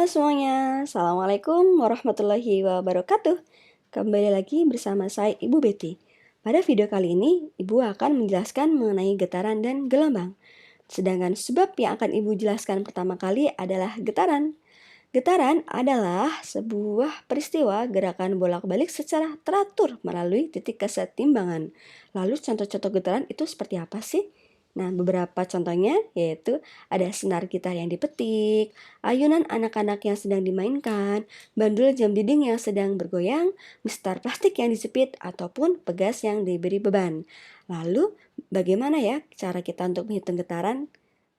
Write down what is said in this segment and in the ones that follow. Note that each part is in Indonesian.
Halo semuanya, Assalamualaikum warahmatullahi wabarakatuh. Kembali lagi bersama saya Ibu Betty. Pada video kali ini, Ibu akan menjelaskan mengenai getaran dan gelombang. Sedangkan sebab yang akan Ibu jelaskan pertama kali adalah getaran. Getaran adalah sebuah peristiwa gerakan bolak-balik secara teratur melalui titik kesetimbangan. Lalu contoh-contoh getaran itu seperti apa sih? Nah, beberapa contohnya yaitu ada senar gitar yang dipetik, ayunan anak-anak yang sedang dimainkan, bandul jam dinding yang sedang bergoyang, mistar plastik yang disepit, ataupun pegas yang diberi beban. Lalu, bagaimana ya cara kita untuk menghitung getaran?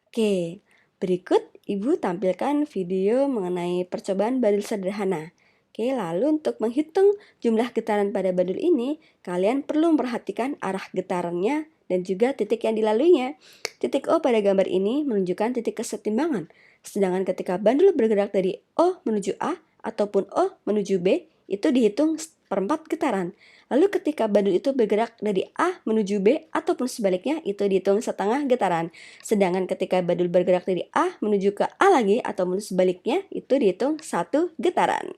Oke, berikut Ibu tampilkan video mengenai percobaan bandul sederhana. Oke, lalu untuk menghitung jumlah getaran pada bandul ini, kalian perlu memperhatikan arah getarannya dan juga titik yang dilaluinya. Titik O pada gambar ini menunjukkan titik kesetimbangan. Sedangkan ketika bandul bergerak dari O menuju A ataupun O menuju B, itu dihitung seperempat getaran. Lalu ketika bandul itu bergerak dari A menuju B ataupun sebaliknya, itu dihitung setengah getaran. Sedangkan ketika bandul bergerak dari A menuju ke A lagi ataupun sebaliknya, itu dihitung satu getaran.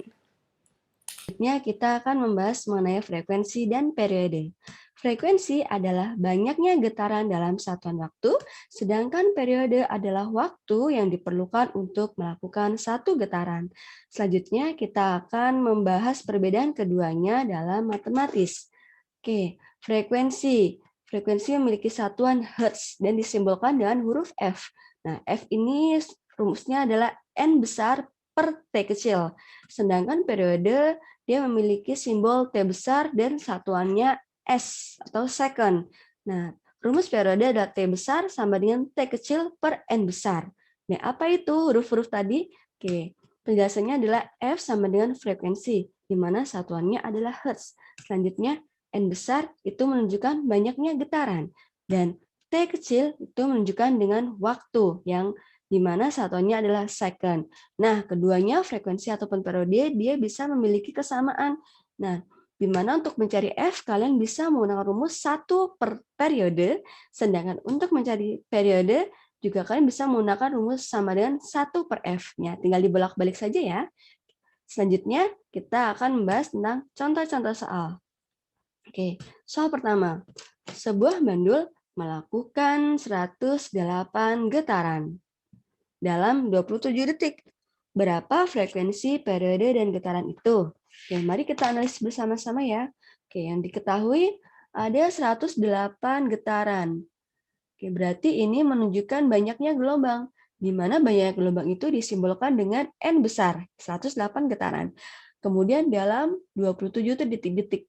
Selanjutnya kita akan membahas mengenai frekuensi dan periode. Frekuensi adalah banyaknya getaran dalam satuan waktu, sedangkan periode adalah waktu yang diperlukan untuk melakukan satu getaran. Selanjutnya kita akan membahas perbedaan keduanya dalam matematis. Oke, frekuensi. Frekuensi memiliki satuan Hertz dan disimbolkan dengan huruf F. Nah, F ini rumusnya adalah N besar per T kecil. Sedangkan periode dia memiliki simbol T besar dan satuannya S atau second. Nah, rumus periode adalah T besar sama dengan T kecil per N besar. Nah, apa itu huruf-huruf tadi? Oke, penjelasannya adalah F sama dengan frekuensi, di mana satuannya adalah Hertz. Selanjutnya, N besar itu menunjukkan banyaknya getaran. Dan T kecil itu menunjukkan dengan waktu, yang di mana satuannya adalah second. Nah, keduanya frekuensi ataupun periode dia bisa memiliki kesamaan. Nah, di mana untuk mencari F kalian bisa menggunakan rumus 1 per periode, sedangkan untuk mencari periode juga kalian bisa menggunakan rumus sama dengan 1 per F-nya. Tinggal dibolak-balik saja ya. Selanjutnya kita akan membahas tentang contoh-contoh soal. Oke, soal pertama. Sebuah bandul melakukan 108 getaran dalam 27 detik. Berapa frekuensi, periode, dan getaran itu? Oke, mari kita analisis bersama-sama ya. Oke, yang diketahui ada 108 getaran. Oke, berarti ini menunjukkan banyaknya gelombang, di mana banyak gelombang itu disimbolkan dengan N besar, 108 getaran. Kemudian dalam 27 detik-detik.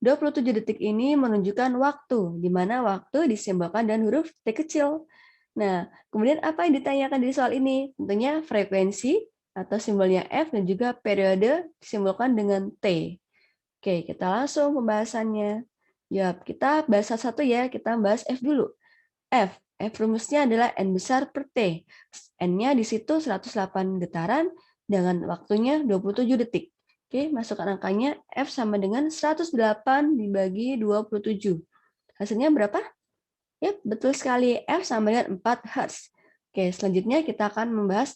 27 detik ini menunjukkan waktu, di mana waktu disimbolkan dengan huruf T kecil. Nah, kemudian apa yang ditanyakan di soal ini? Tentunya frekuensi atau simbolnya F dan juga periode disimbolkan dengan T. Oke, kita langsung pembahasannya. Ya, kita bahas satu ya, kita bahas F dulu. F rumusnya adalah N besar per T. N-nya di situ 108 getaran dengan waktunya 27 detik. Oke, masukkan angkanya F sama dengan 108 dibagi 27. Hasilnya berapa? Ya, betul sekali. F sama dengan 4 Hz. Oke, selanjutnya kita akan membahas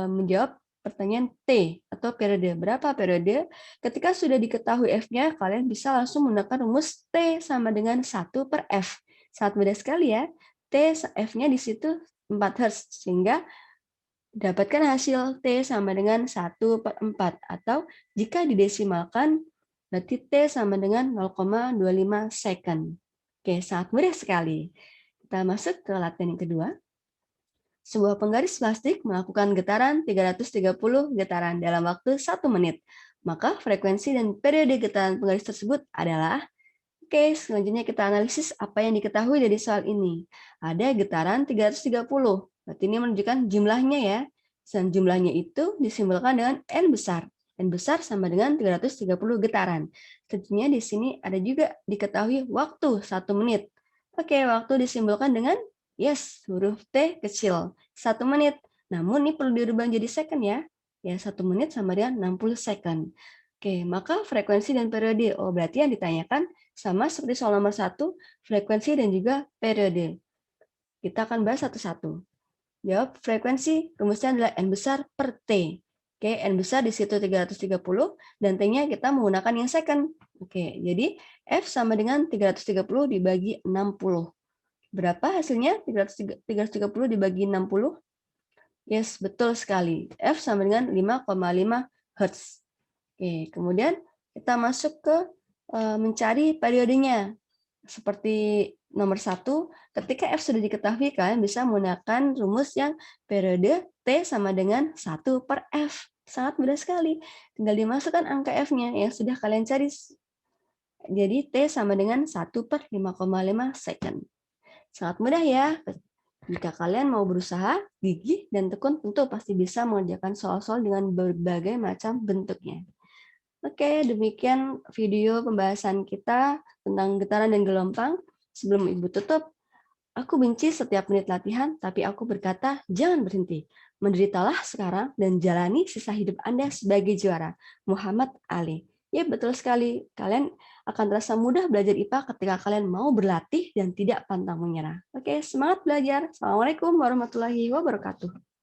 menjawab pertanyaan T atau periode. Berapa periode? Ketika sudah diketahui F-nya, kalian bisa langsung menggunakan rumus T sama dengan 1 per F. Sangat mudah sekali ya. T F-nya di situ 4 Hz, sehingga dapatkan hasil T sama dengan 1 per 4. Atau jika didesimalkan, berarti T sama dengan 0,25 second. Oke, sangat mudah sekali. Kita masuk ke latihan yang kedua. Sebuah penggaris plastik melakukan getaran 330 getaran dalam waktu 1 menit. Maka frekuensi dan periode getaran penggaris tersebut adalah. Oke, selanjutnya kita analisis apa yang diketahui dari soal ini. Ada getaran 330. Berarti ini menunjukkan jumlahnya ya. Dan jumlahnya itu disimbolkan dengan N besar. N besar sama dengan 330 getaran. Tentunya di sini ada juga diketahui waktu 1 menit. Oke, waktu disimbolkan dengan huruf T kecil. 1 menit. Namun ini perlu dirubah jadi second ya. Ya, 1 menit sama dengan 60 second. Oke, maka frekuensi dan periode. Oh, berarti yang ditanyakan sama seperti soal nomor 1, frekuensi dan juga periode. Kita akan bahas satu-satu. Jawab frekuensi, rumusnya adalah N besar per T. Oke, N besar di situ 330 dan T-nya kita menggunakan yang second. Oke, jadi F sama dengan 330 dibagi 60. Berapa hasilnya? 330 dibagi 60? Yes, betul sekali. F sama dengan 5,5 Hz. Oke, kemudian kita masuk ke mencari periodenya. Seperti nomor 1, ketika F sudah diketahui, kalian bisa menggunakan rumus yang periode T sama dengan 1 per F. Sangat mudah sekali. Tinggal dimasukkan angka F-nya yang sudah kalian cari. Jadi T sama dengan 1 per 5,5 second. Sangat mudah ya. Jika kalian mau berusaha, gigih, dan tekun, tentu pasti bisa mengerjakan soal-soal dengan berbagai macam bentuknya. Oke, demikian video pembahasan kita tentang getaran dan gelombang. Sebelum Ibu tutup, aku benci setiap menit latihan, tapi aku berkata, jangan berhenti. Menderitalah sekarang dan jalani sisa hidup Anda sebagai juara. Muhammad Ali. Ya, betul sekali. Kalian akan terasa mudah belajar IPA ketika kalian mau berlatih dan tidak pantang menyerah. Oke, semangat belajar. Assalamualaikum warahmatullahi wabarakatuh.